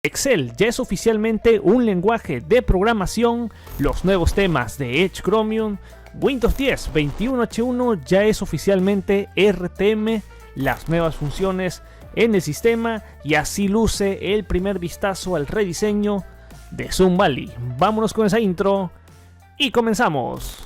Excel ya es oficialmente un lenguaje de programación, los nuevos temas de Edge Chromium, Windows 10 21H1 ya es oficialmente RTM, las nuevas funciones en el sistema y así luce el primer vistazo al rediseño de Sun Valley. Vámonos con esa intro y comenzamos.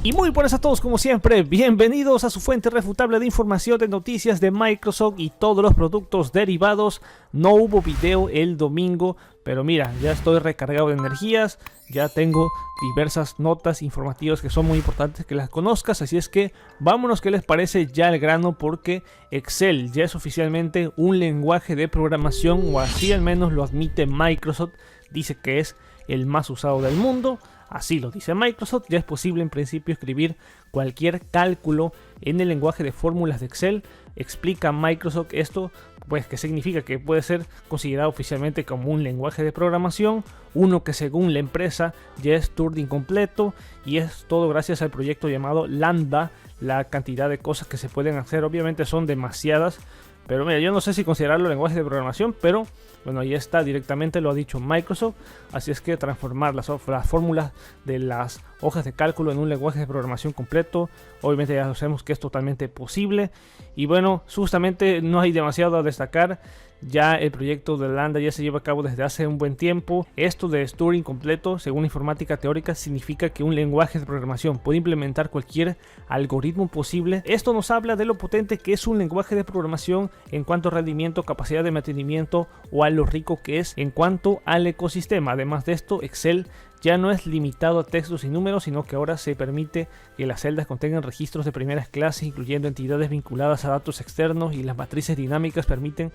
Y muy buenas a todos como siempre, bienvenidos a su fuente irrefutable de información de noticias de Microsoft y todos los productos derivados. No hubo video el domingo, pero mira, ya estoy recargado de energías, ya tengo diversas notas informativas que son muy importantes que las conozcas, así es que vámonos, ¿qué les parece ya el grano? Porque Excel ya es oficialmente un lenguaje de programación, o así al menos lo admite Microsoft, dice que es el más usado del mundo. Así lo dice Microsoft, ya es posible en principio escribir cualquier cálculo en el lenguaje de fórmulas de Excel. Explica Microsoft esto, pues que significa que puede ser considerado oficialmente como un lenguaje de programación, uno que según la empresa ya es Turing completo, y es todo gracias al proyecto llamado Lambda. La cantidad de cosas que se pueden hacer obviamente son demasiadas, pero mira, yo no sé si considerarlo lenguaje de programación, pero bueno, ahí está, directamente lo ha dicho Microsoft. Así es que transformar las fórmulas de las hojas de cálculo en un lenguaje de programación completo, obviamente ya sabemos que es totalmente posible. Y bueno, justamente no hay demasiado a destacar. Ya el proyecto de Lambda ya se lleva a cabo desde hace un buen tiempo. Esto de Turing completo, según informática teórica, significa que un lenguaje de programación puede implementar cualquier algoritmo posible. Esto nos habla de lo potente que es un lenguaje de programación en cuanto a rendimiento, capacidad de mantenimiento o a lo rico que es en cuanto al ecosistema. Además de esto, Excel ya no es limitado a textos y números, sino que ahora se permite que las celdas contengan registros de primeras clases, incluyendo entidades vinculadas a datos externos, y las matrices dinámicas permiten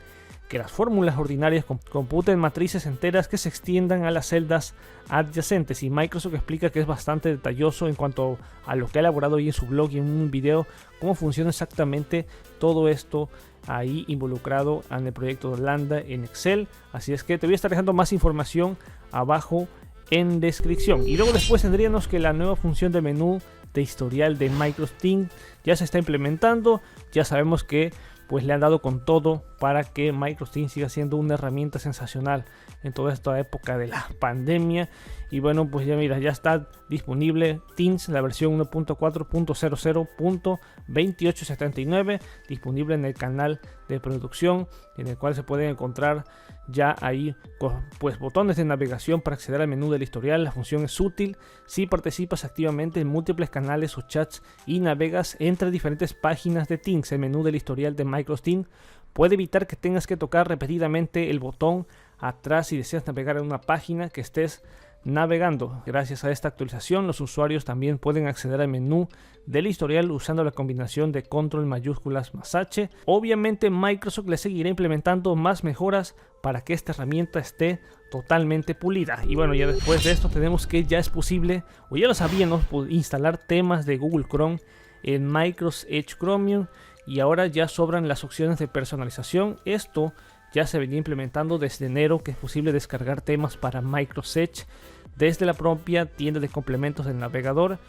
que las fórmulas ordinarias computen matrices enteras que se extiendan a las celdas adyacentes. Y Microsoft explica que es bastante detalloso en cuanto a lo que ha elaborado hoy en su blog y en un video, cómo funciona exactamente todo esto ahí involucrado en el proyecto de Lambda en Excel. Así es que te voy a estar dejando más información abajo en descripción. Y luego después tendríamos que la nueva función de menú de historial de Microsoft Teams ya se está implementando. Ya sabemos que pues le han dado con todo para que Microsoft Teams siga siendo una herramienta sensacional en toda esta época de la pandemia. Y bueno, pues ya mira, ya está disponible Teams, la versión 1.4.00.2879, disponible en el canal de producción, en el cual se pueden encontrar ya ahí pues botones de navegación para acceder al menú del historial. La función es útil si participas activamente en múltiples canales o chats y navegas entre diferentes páginas de Teams. El menú del historial de Microsoft Teams puede evitar que tengas que tocar repetidamente el botón atrás si deseas navegar en una página que estés navegando. Gracias a esta actualización, los usuarios también pueden acceder al menú del historial usando la combinación de control mayúsculas más H. Obviamente Microsoft le seguirá implementando más mejoras para que esta herramienta esté totalmente pulida. Y bueno, ya después de esto tenemos que ya es posible, o ya lo sabíamos, instalar temas de Google Chrome en Microsoft Edge Chromium, y ahora ya sobran las opciones de personalización. Esto ya se venía implementando desde enero, que es posible descargar temas para Microsoft Edge desde la propia tienda de complementos del navegador.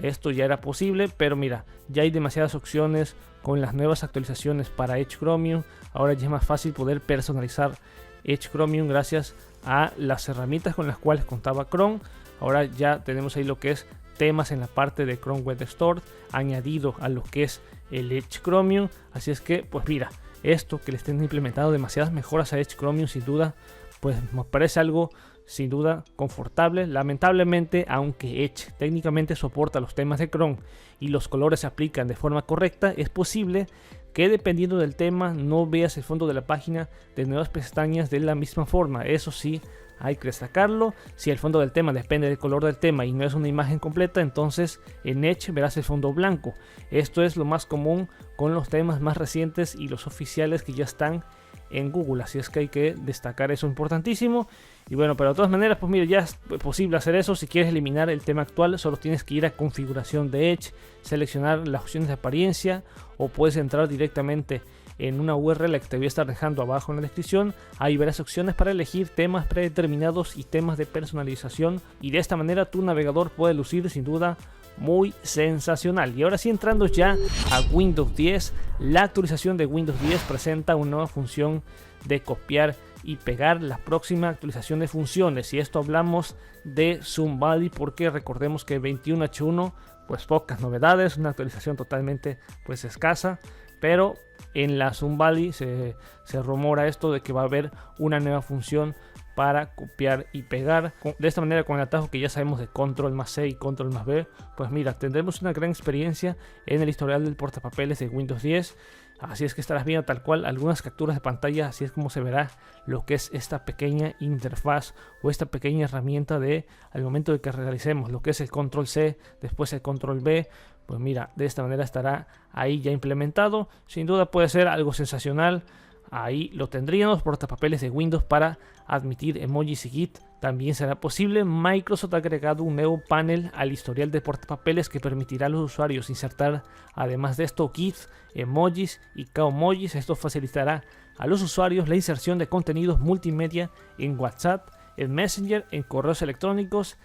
Esto ya era posible, pero mira, ya hay demasiadas opciones con las nuevas actualizaciones para Edge Chromium. Ahora ya es más fácil poder personalizar Edge Chromium gracias a las herramientas con las cuales contaba Chrome. Ahora ya tenemos ahí lo que es temas en la parte de Chrome Web Store añadido a lo que es el Edge Chromium. Así es que pues mira, esto que le estén implementando demasiadas mejoras a Edge Chromium, sin duda pues me parece algo sin duda confortable. Lamentablemente, aunque Edge técnicamente soporta los temas de Chrome y los colores se aplican de forma correcta, es posible que dependiendo del tema no veas el fondo de la página de nuevas pestañas de la misma forma. Eso sí, hay que destacarlo. Si el fondo del tema depende del color del tema y no es una imagen completa, entonces en Edge verás el fondo blanco. Esto es lo más común con los temas más recientes y los oficiales que ya están en Google, así es que hay que destacar eso, importantísimo. Y bueno, pero de todas maneras, pues mira, ya es posible hacer eso. Si quieres eliminar el tema actual, solo tienes que ir a configuración de Edge, seleccionar las opciones de apariencia, o puedes entrar directamente en una URL que te voy a estar dejando abajo en la descripción. Ahí verás opciones para elegir temas predeterminados y temas de personalización, y de esta manera tu navegador puede lucir sin duda muy sensacional. Y ahora sí, entrando ya a Windows 10, la actualización de Windows 10 presenta una nueva función de copiar y pegar la próxima actualización de funciones, y esto hablamos de Zoom Valley, porque recordemos que 21H1 pues pocas novedades, una actualización totalmente pues escasa, pero en la Zoom Valley se rumora esto de que va a haber una nueva función para copiar y pegar. De esta manera, con el atajo que ya sabemos de Control+C y Control+V, pues mira, tendremos una gran experiencia en el historial del portapapeles de Windows 10. Así es que estarás viendo tal cual algunas capturas de pantalla, así es como se verá lo que es esta pequeña interfaz o esta pequeña herramienta de al momento de que realicemos lo que es el Control+C, después el Control+V. Pues mira, de esta manera estará ahí ya implementado. Sin duda puede ser algo sensacional. Ahí lo tendríamos, portapapeles de Windows para admitir emojis y GIF. También será posible. Microsoft ha agregado un nuevo panel al historial de portapapeles que permitirá a los usuarios insertar, además de esto, GIFs, emojis y kaomojis. Esto facilitará a los usuarios la inserción de contenidos multimedia en WhatsApp, en Messenger, en correos electrónicos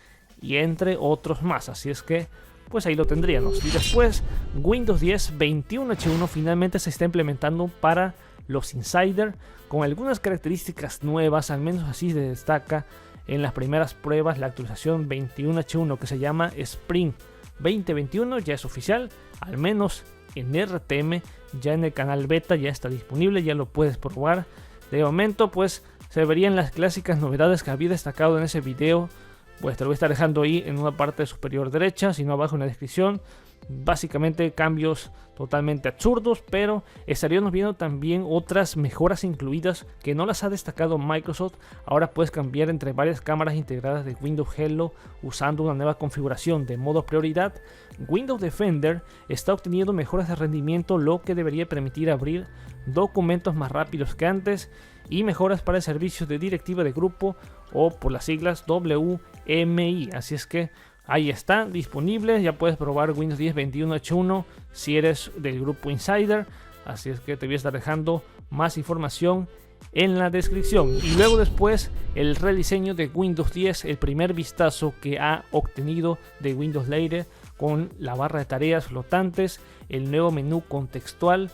y entre otros más. Así es que pues ahí lo tendríamos. Y después, Windows 10 21H1 finalmente se está implementando para los Insider, con algunas características nuevas, al menos así se destaca en las primeras pruebas. La actualización 21H1 que se llama Spring 2021 ya es oficial, al menos en RTM, ya en el canal beta ya está disponible, ya lo puedes probar. De momento pues se verían las clásicas novedades que había destacado en ese video, pues te lo voy a estar dejando ahí en una parte superior derecha, sino abajo en la descripción. Básicamente cambios totalmente absurdos, pero estaríamos viendo también otras mejoras incluidas que no las ha destacado Microsoft. Ahora puedes cambiar entre varias cámaras integradas de Windows Hello usando una nueva configuración de modo prioridad. Windows Defender está obteniendo mejoras de rendimiento, lo que debería permitir abrir documentos más rápidos que antes, y mejoras para el servicio de directiva de grupo, o por las siglas WMI. Así es que ahí está disponible, ya puedes probar Windows 10 21H1 si eres del grupo Insider. Así es que te voy a estar dejando más información en la descripción. Y luego después el rediseño de Windows 10, el primer vistazo que ha obtenido de Windows Layer, con la barra de tareas flotantes, el nuevo menú contextual.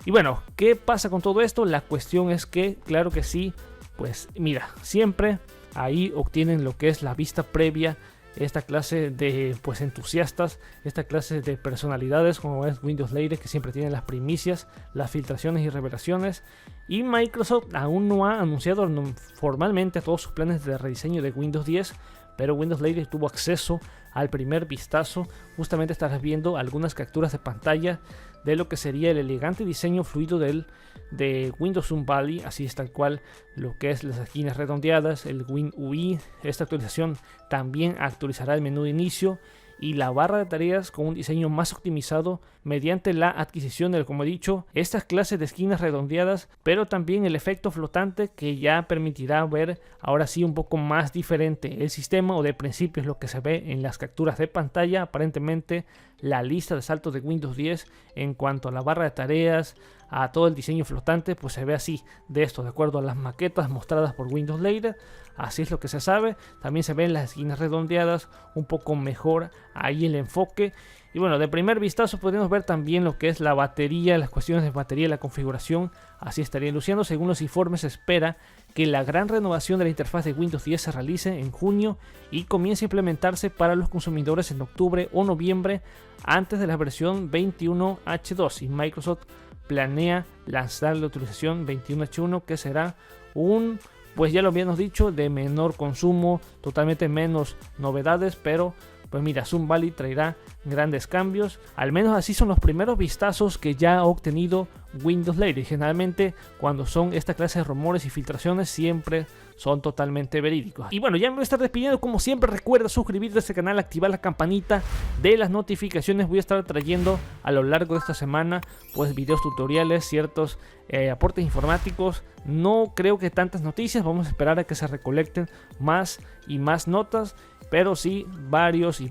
Y bueno, ¿qué pasa con todo esto? La cuestión es que, claro que sí, pues mira, siempre ahí obtienen lo que es la vista previa, esta clase de pues entusiastas, esta clase de personalidades como es Windows Layer, que siempre tienen las primicias, las filtraciones y revelaciones. Y Microsoft aún no ha anunciado formalmente todos sus planes de rediseño de Windows 10, pero Windows Layer tuvo acceso al primer vistazo. Justamente estarás viendo algunas capturas de pantalla de lo que sería el elegante diseño fluido de Windows Zoom Valley. Así es tal cual lo que es las esquinas redondeadas, el WinUI. Esta actualización también actualizará el menú de inicio y la barra de tareas con un diseño más optimizado mediante la adquisición de, como he dicho, estas clases de esquinas redondeadas, pero también el efecto flotante, que ya permitirá ver ahora sí un poco más diferente el sistema, o de principio es lo que se ve en las capturas de pantalla. Aparentemente la lista de saltos de Windows 10 en cuanto a la barra de tareas, a todo el diseño flotante, pues se ve así, de esto, de acuerdo a las maquetas mostradas por Windows Layer. Así es lo que se sabe. También se ven las esquinas redondeadas un poco mejor ahí el enfoque. Y bueno, de primer vistazo podemos ver también lo que es la batería, las cuestiones de batería y la configuración. Así estaría luciendo. Según los informes, se espera que la gran renovación de la interfaz de Windows 10 se realice en junio y comience a implementarse para los consumidores en octubre o noviembre, antes de la versión 21H2. Y Microsoft planea lanzar la actualización 21H1, que será pues ya lo habíamos dicho, de menor consumo, totalmente menos novedades, pero pues mira, Zoom Valley traerá grandes cambios. Al menos así son los primeros vistazos que ya ha obtenido Windows Layer. Generalmente cuando son esta clase de rumores y filtraciones siempre son totalmente verídicos. Y bueno, ya me voy a estar despidiendo. Como siempre, recuerda suscribirte a este canal, activar la campanita de las notificaciones. Voy a estar trayendo a lo largo de esta semana pues videos tutoriales, ciertos aportes informáticos. No creo que tantas noticias, vamos a esperar a que se recolecten más y más notas, pero sí varios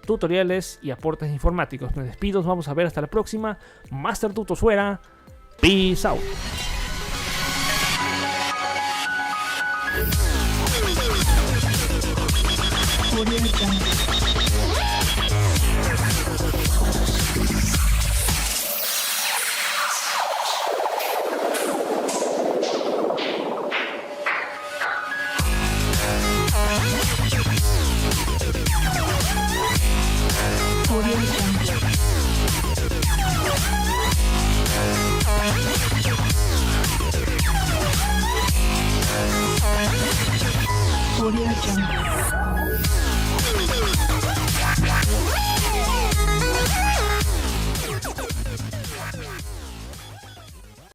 tutoriales y aportes informáticos. Me despido, nos vamos a ver hasta la próxima. Master Tutos fuera. Peace out. Audio Jungle.